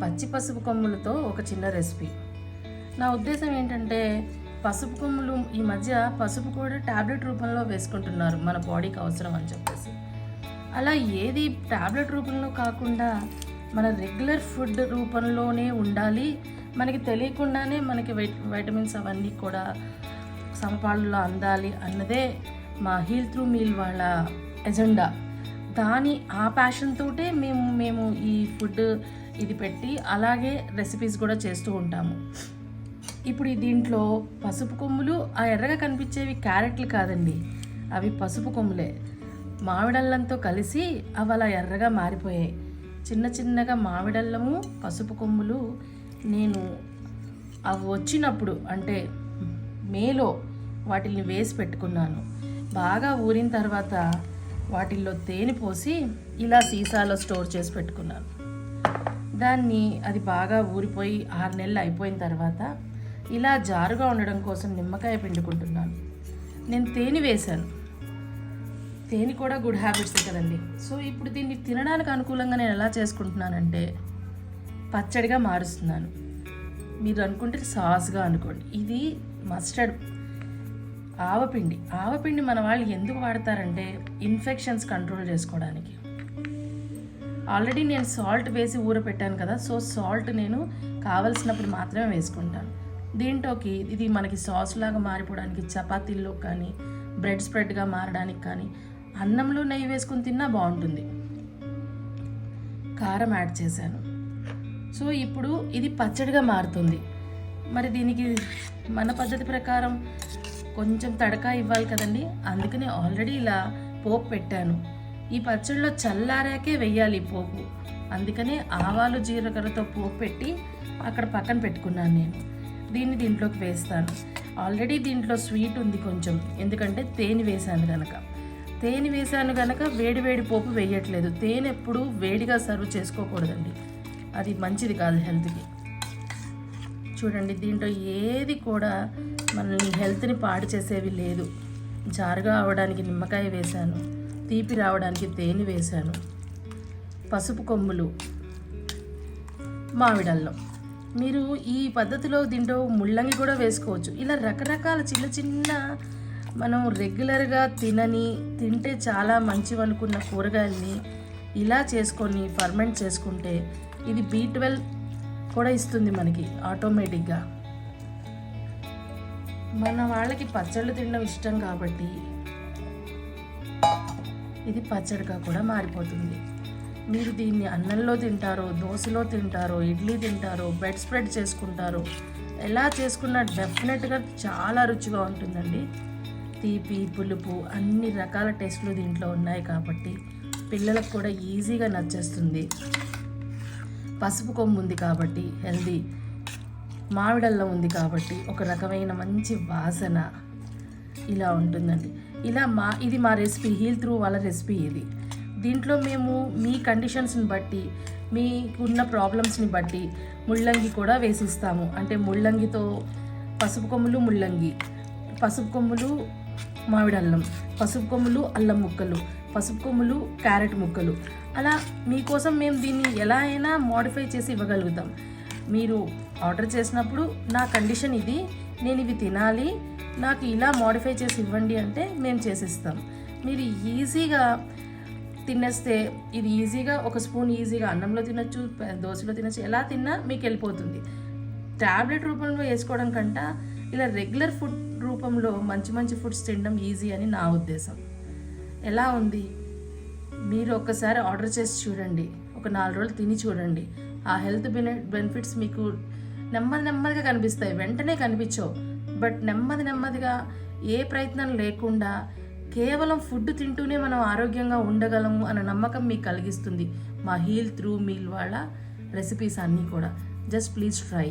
పచ్చి పసుపు కొమ్ములతో ఒక చిన్న రెసిపీ. నా ఉద్దేశం ఏంటంటే, పసుపు కొమ్ములు ఈ మధ్య పసుపు కూడా ట్యాబ్లెట్ రూపంలో వేసుకుంటున్నారు మన బాడీకి అవసరం అని చెప్పేసి. అలా ఏది ట్యాబ్లెట్ రూపంలో కాకుండా మన రెగ్యులర్ ఫుడ్ రూపంలోనే ఉండాలి, మనకి తెలియకుండానే మనకి వైటమిన్స్ అవన్నీ కూడా సమపాళ్ళలో అందాలి అన్నదే మా హీల్ త్రూ మీల్ వాళ్ళ ఎజెండా. ఆ ప్యాషన్ తోటే మేము ఈ ఫుడ్ ఇది పెట్టి అలాగే రెసిపీస్ కూడా చేస్తూ ఉంటాము. ఇప్పుడు దీంట్లో పసుపు కొమ్ములు, ఆ ఎర్రగా కనిపించేవి క్యారెట్లు కాదండి, అవి పసుపు కొమ్ములే. మామిడల్లంతో కలిసి అవి అలా ఎర్రగా మారిపోయాయి. చిన్న చిన్నగా మామిడల్లము పసుపు కొమ్ములు నేను అవి వచ్చినప్పుడు అంటే మేలో వాటిని వేసి పెట్టుకున్నాను. బాగా ఊరిన తర్వాత వాటిల్లో తేనె పోసి ఇలా సీసాలో స్టోర్ చేసి పెట్టుకున్నాను. అది బాగా ఊరిపోయి 6 నెలలు అయిపోయిన తర్వాత ఇలా జారుగా ఉండడం కోసం నిమ్మకాయ పిండుకుంటున్నాను. నేను తేనె వేశాను. తేనె కూడా గుడ్ హ్యాబిట్స్ కదండి. సో ఇప్పుడు దీన్ని తినడానికి అనుకూలంగా నేను ఎలా చేసుకుంటున్నానంటే పచ్చడిగా మారుస్తున్నాను. మీరు అనుకుంటే సాస్గా అనుకోండి. ఇది మస్టర్డ్ ఆవపిండి మన వాళ్ళు ఎందుకు వాడతారంటే ఇన్ఫెక్షన్స్ కంట్రోల్ చేసుకోవడానికి. ఆల్రెడీ నేను సాల్ట్ వేసి ఊరపెట్టాను కదా, సో సాల్ట్ నేను కావలసినప్పుడు మాత్రమే వేసుకుంటాను. దీంట్లోకి ఇది మనకి సాస్ లాగా మారిపోవడానికి, చపాతీల్లో కానీ బ్రెడ్ స్ప్రెడ్గా మారడానికి కానీ, అన్నంలో నెయ్యి వేసుకుని తిన్నా బాగుంటుంది. కారం యాడ్ చేశాను. సో ఇప్పుడు ఇది పచ్చడిగా మారుతుంది. మరి దీనికి మన పద్ధతి ప్రకారం కొంచెం తడకా ఇవ్వాలి కదండి, అందుకని ఆల్రెడీ ఇలా పోపు పెట్టాను. ఈ పచ్చడిలో చల్లారాకే వెయ్యాలి పోపు, అందుకనే ఆవాలు జీలకర్రతో పోపు పెట్టి అక్కడ పక్కన పెట్టుకున్నాను నేను. దీంట్లోకి వేస్తాను. ఆల్రెడీ దీంట్లో స్వీట్ ఉంది కొంచెం, ఎందుకంటే తేనె వేసాను కనుక వేడి పోపు వేయట్లేదు. తేనె ఎప్పుడు వేడిగా సర్వ్ చేసుకోకూడదండి, అది మంచిది కాదు హెల్త్కి. చూడండి, దీంట్లో ఏది కూడా మనల్ని హెల్త్ని పాడు చేసేవి లేదు. జారుగా అవడానికి నిమ్మకాయ వేశాను, తీపి రావడానికి తేనె వేశాను, పసుపు కొమ్ములు, మామిడల్లం. మీరు ఈ పద్ధతిలో దీంట్లో ముల్లంగి కూడా వేసుకోవచ్చు. ఇలా రకరకాల చిన్న మనం రెగ్యులర్గా తింటే చాలా మంచివి అనుకున్న కూరగాయల్ని ఇలా చేసుకొని ఫర్మెంట్ చేసుకుంటే ఇది B12 కూడా ఇస్తుంది మనకి ఆటోమేటిక్గా. మన వాళ్ళకి పచ్చళ్ళు తినడం ఇష్టం కాబట్టి ఇది పచ్చడిగా కూడా మారిపోతుంది. మీరు దీన్ని అన్నంలో తింటారో, దోశలో తింటారో, ఇడ్లీ తింటారో, బెడ్ స్ప్రెడ్ చేసుకుంటారో, ఎలా చేసుకున్నా డెఫినెట్గా చాలా రుచిగా ఉంటుందండి. తీపి, పులుపు అన్ని రకాల టేస్టులు దీంట్లో ఉన్నాయి కాబట్టి పిల్లలకు కూడా ఈజీగా నచ్చేస్తుంది. పసుపు కొమ్ము ఉంది కాబట్టి హెల్దీ, మామిడల్లం ఉంది కాబట్టి ఒక రకమైన మంచి వాసన ఇలా ఉంటుందండి. ఇది మా రెసిపీ, హీల్ త్రూ వాళ్ళ రెసిపీ ఇది. దీంట్లో మేము మీ కండిషన్స్ని బట్టి, మీకున్న ప్రాబ్లమ్స్ని బట్టి ముల్లంగి కూడా వేసిస్తాము. అంటే ముల్లంగితో పసుపు కొమ్ములు ముల్లంగి, పసుపు కొమ్ములు మామిడల్లం, పసుపు కొమ్ములు అల్లం ముక్కలు, పసుపు కొమ్ములు క్యారెట్ ముక్కలు, అలా మీకోసం మేము దీన్ని ఎలా అయినా మోడిఫై చేసి ఇవ్వగలుగుతాం. మీరు ఆర్డర్ చేసినప్పుడు నా కండిషన్ ఇది, నేను ఇవి తినాలి, నాకు ఇలా మోడిఫై చేసి ఇవ్వండి అంటే మేము చేసిస్తాం. మీరు ఈజీగా తినేస్తే ఇది ఈజీగా ఒక స్పూన్ ఈజీగా అన్నంలో తినచ్చు, దోశలో తినచ్చు, ఎలా తిన్నా మీకు వెళ్ళిపోతుంది. ట్యాబ్లెట్ రూపంలో వేసుకోవడం కంటే ఇలా రెగ్యులర్ ఫుడ్ రూపంలో మంచి ఫుడ్స్ తినడం ఈజీ అని నా ఉద్దేశం. ఎలా ఉంది? మీరు ఒక్కసారి ఆర్డర్ చేసి చూడండి, ఒక 4 రోజులు తిని చూడండి. ఆ హెల్త్ బెనిఫిట్స్ మీకు నెమ్మదిగా కనిపిస్తాయి. వెంటనే కనిపించవు, బట్ నెమ్మదిగా ఏ ప్రయత్నం లేకుండా కేవలం ఫుడ్ తింటూనే మనం ఆరోగ్యంగా ఉండగలము అన్న నమ్మకం మీకు కలిగిస్తుంది మా హీల్ త్రూ మీల్ వాళ్ళ రెసిపీస్ అన్నీ కూడా. Just please try.